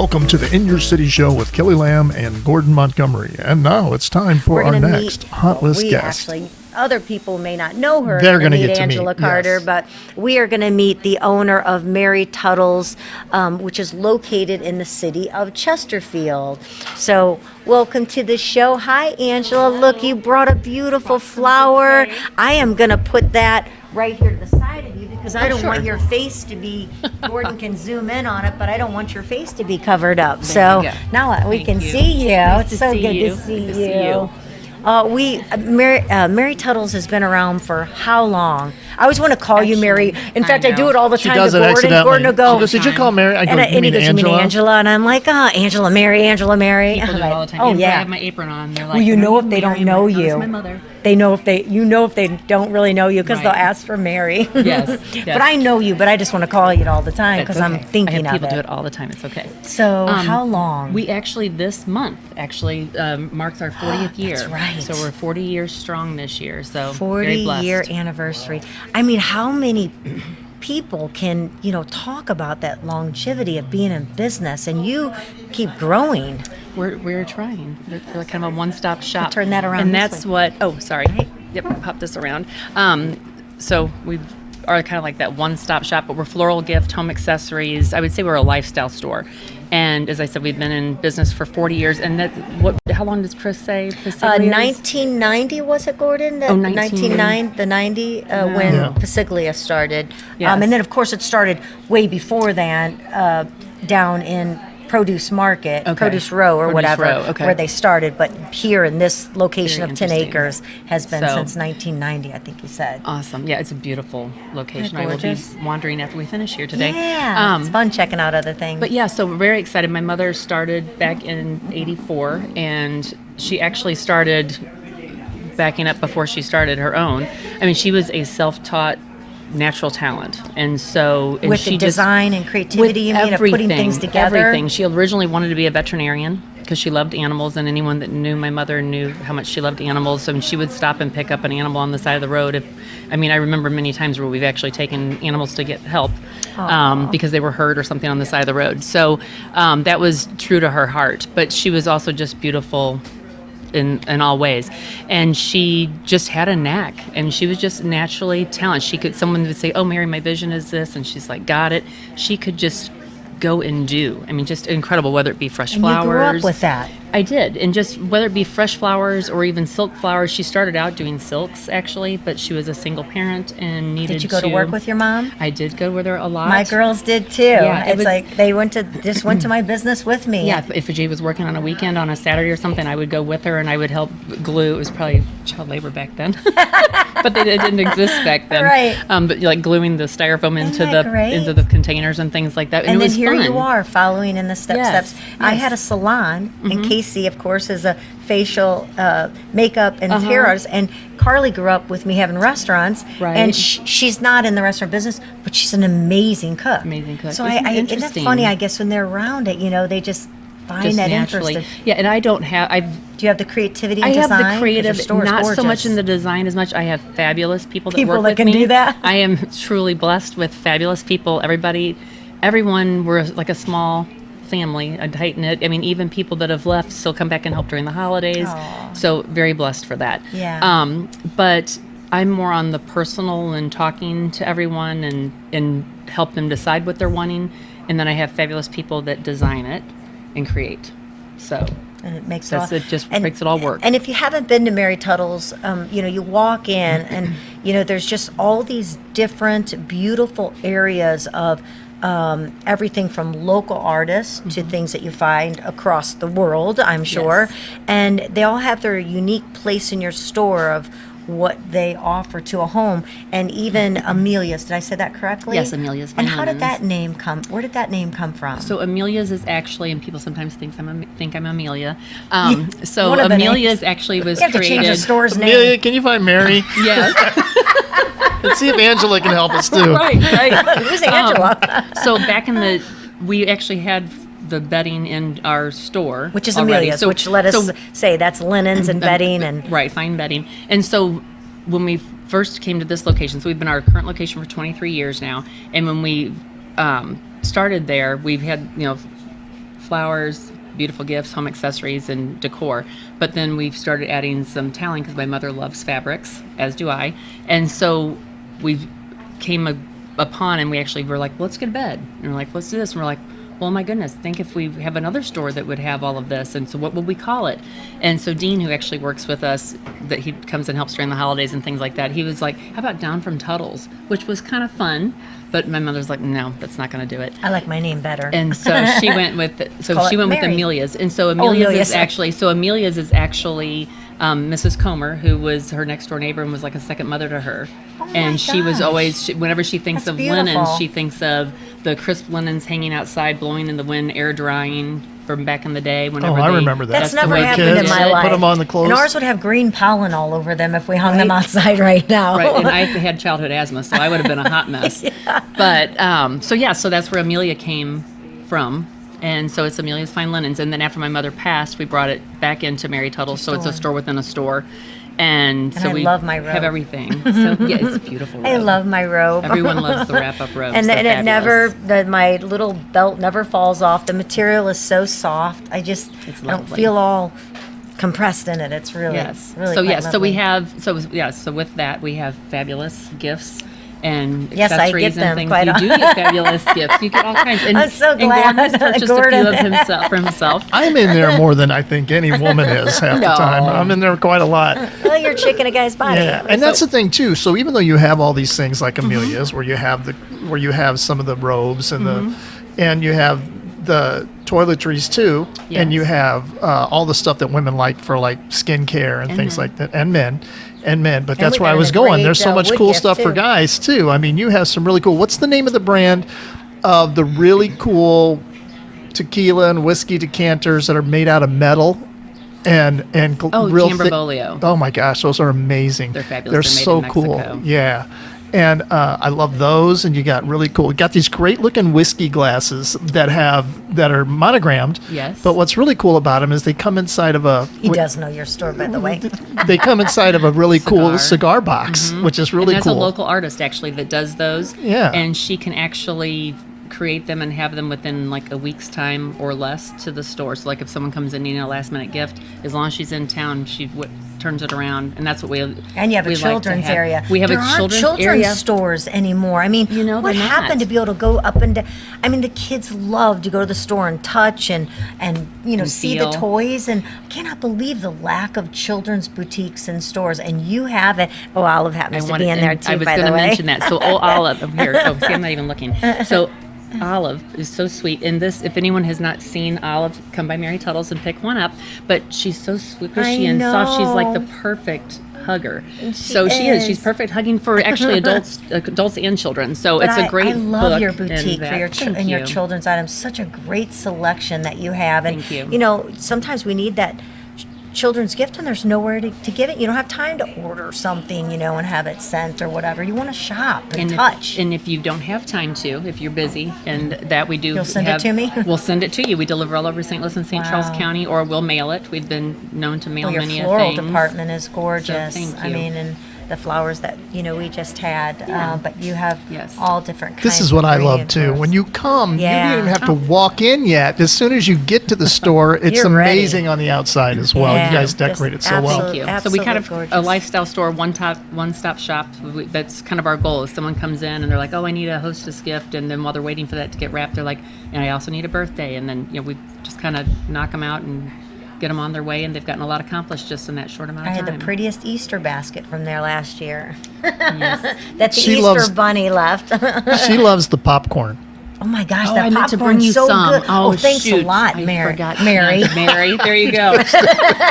Welcome to the In Your City show with Kelly Lamb and Gordon Montgomery. And now it's time for our next hot list guest. Other people may not know her. They're going to get to Angela meet Carter, yes. But we are going to meet the owner of Mary Tuttle's, which is located in the city of Chesterfield. So welcome to the show. Hi, Angela. Hello. Look, you brought a beautiful flower. I am going to put that right here to the side of you because I don't want your face to be, Gordon can zoom in on it, but I don't want your face to be covered up. So now we can see you. Nice it's so good to see you. Mary Tuttle's has been around for how long? I always want to call you Mary. In fact, I do it all the time to Gordon. Gordon will go, did you call Mary? I go, and he goes, you mean Angela? And I'm like, Angela, Mary. People do it all the time. Oh, yeah. I have my apron on. They're like, well, you know if they don't know you. My mother. They know if they don't really know you because they'll ask for Mary. Yes. But I know you, but I just want to call you all the time because I'm thinking of it. People do it all the time. It's okay. So how long? We actually, this month, marks our 40th year. That's right. So we're 40 years strong this year. So 40-year anniversary. I mean, how many people can, talk about that longevity of being in business, and you keep growing. We're trying. We're kind of a one-stop shop. Turn that around. And that's what. Oh, sorry. Yep. Pop this around. So we are kind of like that one-stop shop, but we're floral gift, home accessories. I would say we're a lifestyle store. And as I said, we've been in business for 40 years. And how long does Chris say? 1990 was it, Gordon? 1990, when Pasiglia started. Yes. And then, of course, it started way before that down in Produce Market, Produce Row or whatever, where they started. But here in this location of 10 acres has been since 1990, I think you said. Awesome. Yeah, it's a beautiful location. I will be wandering after we finish here today. Yeah, it's fun checking out other things. But yeah, so we're very excited. My mother started back in 84, and she actually started backing up before she started her own. I mean, she was a self-taught natural talent, and so with the design and creativity, you mean, of putting things together. Everything. She originally wanted to be a veterinarian because she loved animals, and anyone that knew my mother knew how much she loved animals. So she would stop and pick up an animal on the side of the road. I remember many times where we've actually taken animals to get help because they were hurt or something on the side of the road. So that was true to her heart, but she was also just beautiful in all ways, and she just had a knack, and she was just naturally talented. Someone would say, "Oh, Mary, my vision is this," and she's like, "Got it." She could just go and do. Just incredible, whether it be fresh flowers. You grew up with that. I did, and just whether it be fresh flowers or even silk flowers. She started out doing silks actually, but she was a single parent and needed to. Did you go to work with your mom? I did go with her a lot. My girls did too. Yeah, it's like they went to my business with me. Yeah, if Jay was working on a weekend on a Saturday or something, I would go with her and I would help glue. It was probably child labor back then, but it didn't exist back then. Right. But like gluing the styrofoam into the containers and things like that. And it then was here fun. You are following in the steps. Yes. I had a salon, and Casey, of course, is a facial makeup and hair artist. And Carly grew up with me having restaurants, and she's not in the restaurant business, but she's an amazing cook. So isn't that funny? I guess when they're around it, they just find that interesting. Yeah, and I don't have. Do you have the creativity? I and design? have the creative, not gorgeous. so much in the design as much. I have fabulous people that work with me. People that can do that. I am truly blessed with fabulous people. Everyone, we're like a small family, a tight knit. Even people that have left still come back and help during the holidays. Aww. So very blessed for that. Yeah. But I'm more on the personal and talking to everyone and help them decide what they're wanting. And then I have fabulous people that design it and create. So. And it makes makes it all work. And if you haven't been to Mary Tuttle's, you walk in and, there's just all these different beautiful areas of everything from local artists to things that you find across the world, I'm sure. Yes. And they all have their unique place in your store of what they offer to a home. And even Amelia's, did I say that correctly? Yes, Amelia's. And how did that name come? Where did that name come from? So Amelia's is actually, and people sometimes think I'm Amelia. So Amelia's actually was created. You have to change the store's name. Amelia, can you find Mary? Yes. Let's see if Angela can help us too. Right. Who's Angela? So back we actually had the bedding in our store, which is Amelia's, which let us say that's linens and bedding and fine bedding. And so when we first came to this location, so we've been our current location for 23 years now, and when we started there, we've had flowers, beautiful gifts, home accessories, and decor. But then we've started adding some toweling because my mother loves fabrics, as do I. And so we came upon, and we actually were like, let's get a bed. And we're like, let's do this. And we're like, well, my goodness, think if we have another store that would have all of this. And so what would we call it? And so Dean, who actually works with us, that he comes and helps during the holidays and things like that, he was like, how about Down from Tuttle's? Which was kind of fun. But my mother's like, no, that's not going to do it. I like my name better. And so she went with with Amelia's. And so Amelia's is actually Mrs. Comer, who was her next door neighbor and was like a second mother to her. And she was always, whenever she thinks of linens, she thinks of the crisp linens hanging outside, blowing in the wind, air drying from back in the day. I remember that. That's never happened in my life. Put them on the clothes. And ours would have green pollen all over them if we hung them outside right now. Right, and I had childhood asthma, so I would have been a hot mess. But, so that's where Amelia came from. And so it's Amelia's Fine Linens. And then after my mother passed, we brought it back into Mary Tuttle, so it's a store within a store. And so we love my robe. Have everything. So yeah, it's a beautiful robe. I love my robe. Everyone loves the wrap-up robes. And They're it fabulous. my little belt never falls off. The material is so soft. I don't feel all compressed in it. It's really, really so quite so lovely. we have so with that we have fabulous gifts and Yes, I accessories get them and things. quite You do get fabulous gifts. You get all kinds. And, I'm so and glad. Gordon's purchased Gordon. a few of himself for himself. I'm in there more than I think any woman is half the time. I'm in there quite a lot. Well, you're chicken a guy's body. Yeah, and that's the thing too. So even though you have all these things like Amelia's, where you have some of the robes and and you have the toiletries too, and you have all the stuff that women like for like skincare and things like that, and men. But that's we where I got was an going. There's so engraved, much wood cool gift, stuff for too. guys too. I mean, you have some really cool. What's the name of the brand of the really cool tequila and whiskey decanters that are made out of metal and real thick? Cambrobolio. Oh my gosh, those are amazing. They're fabulous. They're They're made so in cool. Mexico. Yeah. And I love those, and you got really cool. You got these great looking whiskey glasses that are monogrammed. Yes. But what's really cool about them is they come inside of a. He does know your store, by the way. They come inside of a really cool cigar box, which is really and cool. there's a local artist actually that does those. Yeah. And she can actually create them and have them within like a week's time or less to the store. So like if someone comes in needing a last minute gift, as long as she's in town, she turns it around, and that's what we. And you have a we like to children's have. area. We have there a aren't children's area. stores anymore. I mean, what they're happened not. to be able to go up and down? I mean, the kids love to go to the store and touch and see the feel. toys. And I cannot believe the lack of children's boutiques and stores. And you have it. Oh, Olive happens to be in there too, I was by the going to way. mention that. So Olive here. Oh, see, I'm not even looking. So Olive is so sweet. And this, if anyone has not seen Olive, come by Mary Tuttle's and pick one up. But she's so squishy and soft. She's like the perfect hugger. So she is. She's perfect hugging for actually adults and children. So it's a great I love book your and boutique for your Thank your you. children's items. Such a great selection that you have. And Thank you. Sometimes we need that children's gift and there's nowhere to give it. You don't have time to order something, and have it sent or whatever. You want to shop and touch. And if you don't have time to, if you're busy, and that we do, You'll send it to me? We'll send it to you. We deliver all over St. Louis and St. Charles Wow. County, or we'll mail it. We've been known to mail Well, your many floral things. department is gorgeous. So, thank I you. mean, and the flowers that we just had, but you have Yes. all different kinds. This is what I love of too. ingredients. When you come, you Yeah. don't even have to walk in yet. As soon as you get to the store, it's You're ready. amazing on the outside as well. Yeah, You guys just decorate it so well. Thank you. So we kind of Absolutely a gorgeous. lifestyle store, one-stop shop. That's kind of our goal. If someone comes in and they're like, "Oh, I need a hostess gift," and then while they're waiting for that to get wrapped, they're like, "And I also need a birthday," and then we just kind of knock them out and get them on their way, and they've gotten a lot accomplished just in that short amount I of had time. the prettiest Easter basket from there last year. That the She Easter loves- bunny left. She loves the popcorn. Oh my gosh, Oh, that I meant to popcorn's bring you so some. good. Oh, thanks shoot. a lot, I Mary. forgot. Mary. Mary, there you go.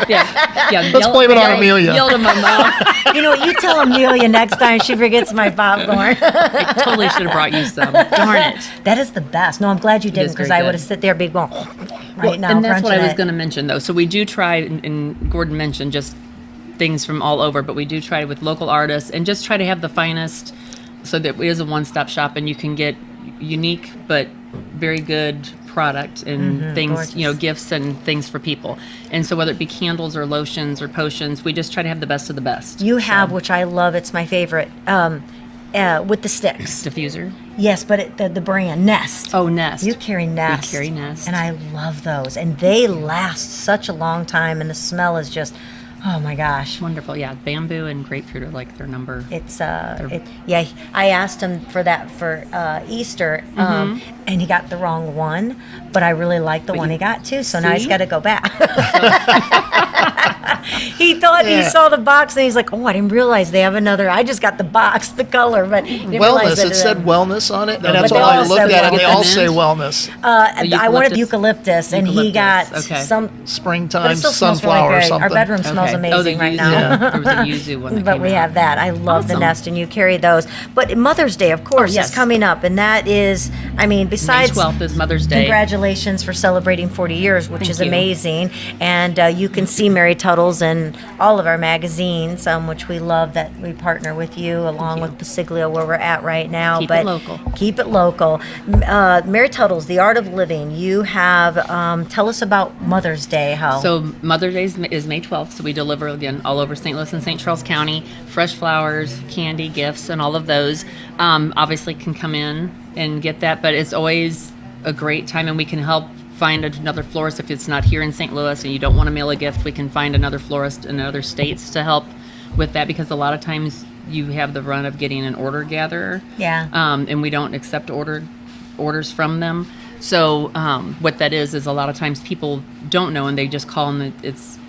yeah. Let's blame it on Amelia. Yelled at my mom. You know what? You tell Amelia next time she forgets my popcorn. I totally should have brought you some. Darn it. That is the best. No, I'm glad you didn't is because very I would good. have sit there big going right now. And that's what I was crunching going to mention, though. So we do try, and Gordon mentioned just things from all over, but we do try with local artists and just try to have the finest so that it is a one-stop shop and you can get unique but very good product and things, gorgeous. gifts and things for people. And so whether it be candles or lotions or potions, we just try to have the best of the best. You have, which I love. It's my favorite. with the sticks. Diffuser. Yes, but the brand Nest. Oh, Nest. You carry Nest. We carry Nest. And I love those. And they last such a long time, and the smell is just, oh my gosh. Wonderful. Yeah, bamboo and grapefruit are like their number. It's yeah. I asked him for that for Easter, and he got the wrong one, but I really like the one he got too. So now he's got to go back. He thought he saw the box, and he's like, "Oh, I didn't realize they have another. I just got the box, the color, but didn't realize Wellness. that It said wellness on it, and that's But they all I all looked said at, and they all wellness. say wellness. I wanted Eucalyptus. eucalyptus, and he got Eucalyptus, okay. some. But Springtime it still smells really sunflower or great. something. Our bedroom smells amazing the right yuzu. now. There was a yuzu one that But came we out. have that. I love the Awesome. Nest, and you carry those. But Mother's Day, of course, yes. is coming up, and that is, I mean, May besides 12th is Mother's Day. congratulations for celebrating 40 years, which Thank is you. amazing. And you can see Mary Tuttle's in all of our magazines, which we love that we partner with you, along with Basiglio, where we're at right now. Keep it local. Keep it local. Mary Tuttle's, The Art of Living. You have, tell us about Mother's Day. How? So Mother's Day is May 12th, so we deliver again all over St. Louis and St. Charles County, fresh flowers, candy, gifts, and all of those. Obviously can come in and get that, but it's always a great time, and we can help find another florist if it's not here in St. Louis and you don't want to mail a gift. We can find another florist in other states to help with that, because a lot of times you have the run of getting an order gatherer. Yeah. And we don't accept orders from them. So what that is a lot of times people don't know, and they just call them.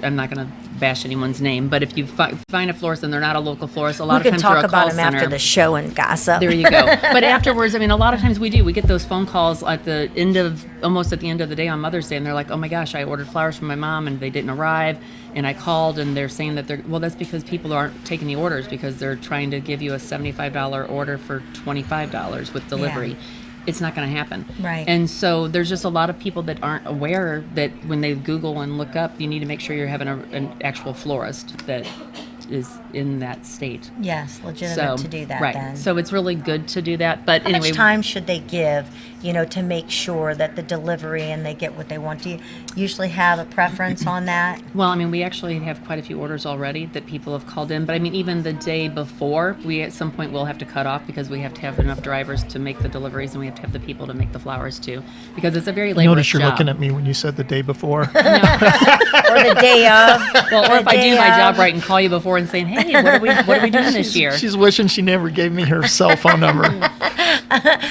I'm not going to bash anyone's name, but if you find a florist and they're not a local florist, a lot we of can times talk they're a about call them center. after the show and gossip. There you go. But afterwards, I mean, a lot of times we get those phone calls at the end of, almost at the end of the day on Mother's Day, and they're like, oh my gosh, I ordered flowers from my mom and they didn't arrive, and I called and they're saying that that's because people aren't taking the orders, because they're trying to give you a $75 order for $25 with delivery. Yeah. It's not going to happen. Right. And so there's just a lot of people that aren't aware that when they Google and look up, you need to make sure you're having an actual florist that is in that state. Yes, legitimate So, to do that right. then. So it's really good to do that. But How anyway, much time should they give, to make sure that the delivery and they get what they want? Do you usually have a preference on that? well, I mean, we actually have quite a few orders already that people have called in. But I mean, even the day before, we at some point will have to cut off, because we have to have enough drivers to make the deliveries, and we have to have the people to make the flowers too, because it's a very laborious Notice you're job. looking at me when you said the day before. Or the day of? Well, or if I do my day job of. right and call you before and saying, hey, what are we doing this year? She's wishing she never gave me her cell phone number.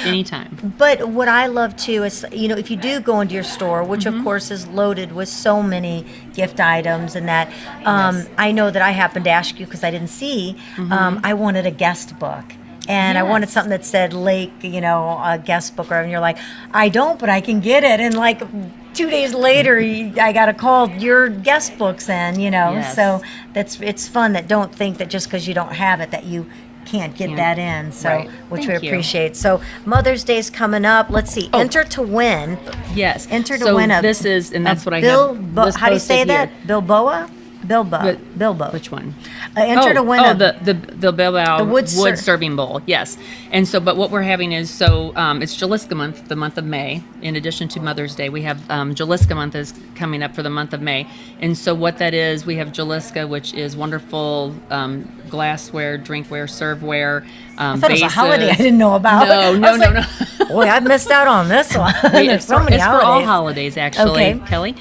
Anytime. But what I love too is, if you do go into your store, which of course is loaded with so many gift items and that, I know that I happened to ask you because I didn't see, I wanted a guest book. And I wanted something that said Lake, a guest book, and you're like, I don't, but I can get it. And like 2 days later, I got a call, your guest book's in, Yes. So it's fun that don't think that just because you don't have it that you can't get that in. So, Right. which Thank we you. appreciate. So Mother's Day's coming up. Let's see, enter to win. Yes. Enter to so win a. this is, and that's a what I Bill, have. Bo- this how do you say posted here. that? Bilboa? Bilbo. Which one? Enter to win oh, a. the Bilbao The wood ser- serving bowl. Yes. And so, but what we're having is, so it's Jaliska month, the month of May. In addition to Mother's Day, we have Jaliska month is coming up for the month of May. And so what that is, we have Jaliska, which is wonderful glassware, drinkware, serveware, I thought it was a vases. holiday I didn't know about. No, I no, was no, like, no. Boy, I've missed out on this one. There's so many it's holidays. for all holidays, actually, Okay. Kelly.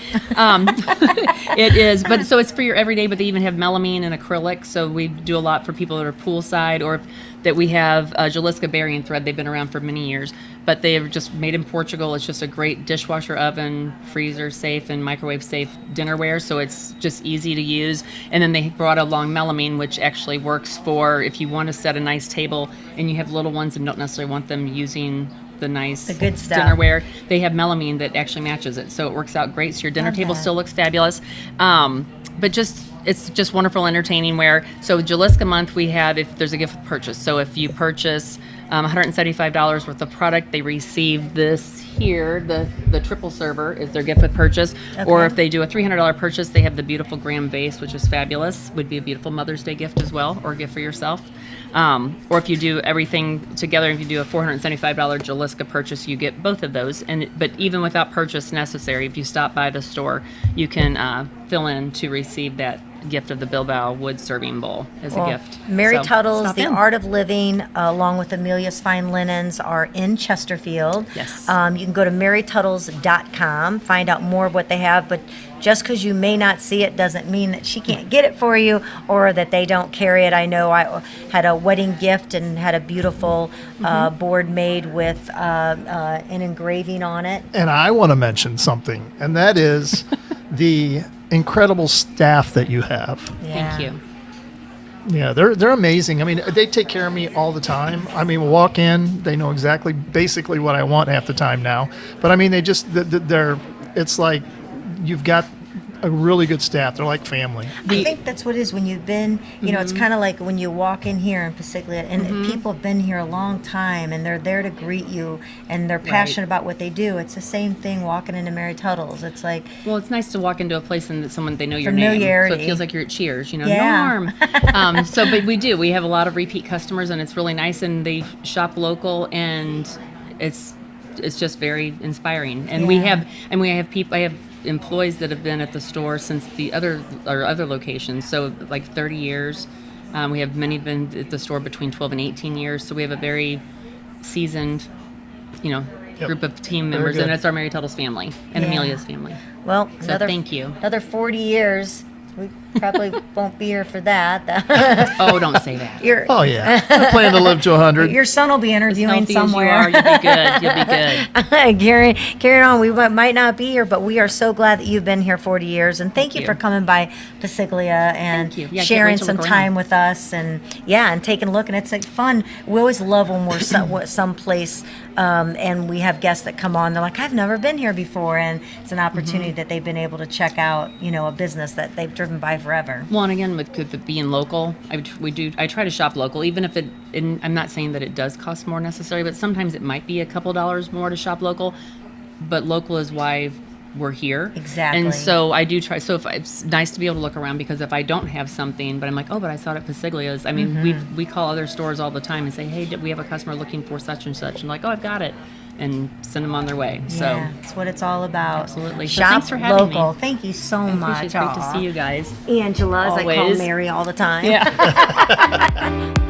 It is, but so it's for your everyday. But they even have melamine and acrylic. So we do a lot for people that are poolside, or that we have Jaliska Berry Thread. They've been around for many years, but they are just made in Portugal. It's just a great dishwasher, oven, freezer safe, and microwave safe dinnerware. So it's just easy to use. And then they brought along melamine, which actually works for if you want to set a nice table and you have little ones and don't necessarily want them using the nice good stuff. dinnerware. They have melamine that actually matches it, so it works out great. So your dinner table that. still looks fabulous. But it's just wonderful, entertaining wear. So Jaliska month, we have, if there's a gift with purchase. So if you purchase $175 worth of product, they receive this here, the triple server is their gift with purchase. Or if they do a $300 purchase, they have the beautiful Graham vase, which is fabulous. Would be a beautiful Mother's Day gift as well, or a gift for yourself. Or if you do everything together, if you do a $475 Jaliska purchase, you get both of those. But even without purchase necessary, if you stop by the store, you can fill in to receive that gift of the Bilbao wood serving bowl as a gift. Mary So, Tuttle's stop The in. Art of Living, along with Amelia's Fine Linens, are in Chesterfield. Yes. You can go to marytuttles.com, find out more of what they have, but just because you may not see it doesn't mean that she can't get it for you or that they don't carry it. I know I had a wedding gift and had a beautiful board made with an engraving on it. And I want to mention something, and that is the incredible staff that you have. Thank you. Yeah, they're amazing. I mean, they take care of me all the time. I mean, walk in, they know exactly, basically what I want half the time now. But I mean, they're, it's like you've got a really good staff. They're like family. I think that's what it is when you've been, you know, it's kind of like when you walk in here in Pasiglia and people have been here a long time and they're there to greet you and they're passionate about what they do. It's the same thing walking into Mary Tuttle's. It's like, Well, it's nice to walk into a place and that someone they know your name, so Familiarity. it feels like you're at Cheers, you know. Yeah. Norm. But we have a lot of repeat customers, and it's really nice. And they shop local, and it's just very inspiring. And we have people. I have employees that have been at the store since our other locations, so like 30 years. We have many been at the store between 12 and 18 years. So we have a very seasoned, group of team members, good. and it's our Mary Tuttle's family and Yeah. Amelia's family. well, So thank you. Another 40 years. We probably won't be here for that. Oh, don't say that. Oh, yeah. I plan to live to 100. Your son will be interviewing Healthy somewhere. as you are, you'll be good. You'll be good. Carrying on. We might not be here, but we are so glad that you've been here 40 years. And thank you you. for coming by Pasiglia and Thank you. Yeah, I can't sharing wait to some look time around. with us. And taking a look. And it's like fun. We always love when we're someplace and we have guests that come on. They're like, I've never been here before. And it's an opportunity that they've been able to check out, a business that they've driven by forever. Well, and again, with it being local, I try to shop local, even if I'm not saying that it does cost more necessarily, but sometimes it might be a couple dollars more to shop local. But local is why we're here. Exactly. And so I do try. So it's nice to be able to look around, because if I don't have something, but I'm like, oh, but I saw it at Pasiglia's. I mean, we call other stores all the time and say, hey, we have a customer looking for such and such, and like, oh, I've got it, and send them on their way. So Yeah, that's what it's all about. Absolutely. So Shop thanks for having local. me. Thank you so I much. appreciate it. It's great to see you guys. Angela, as I call Always. Mary all the time. Yeah.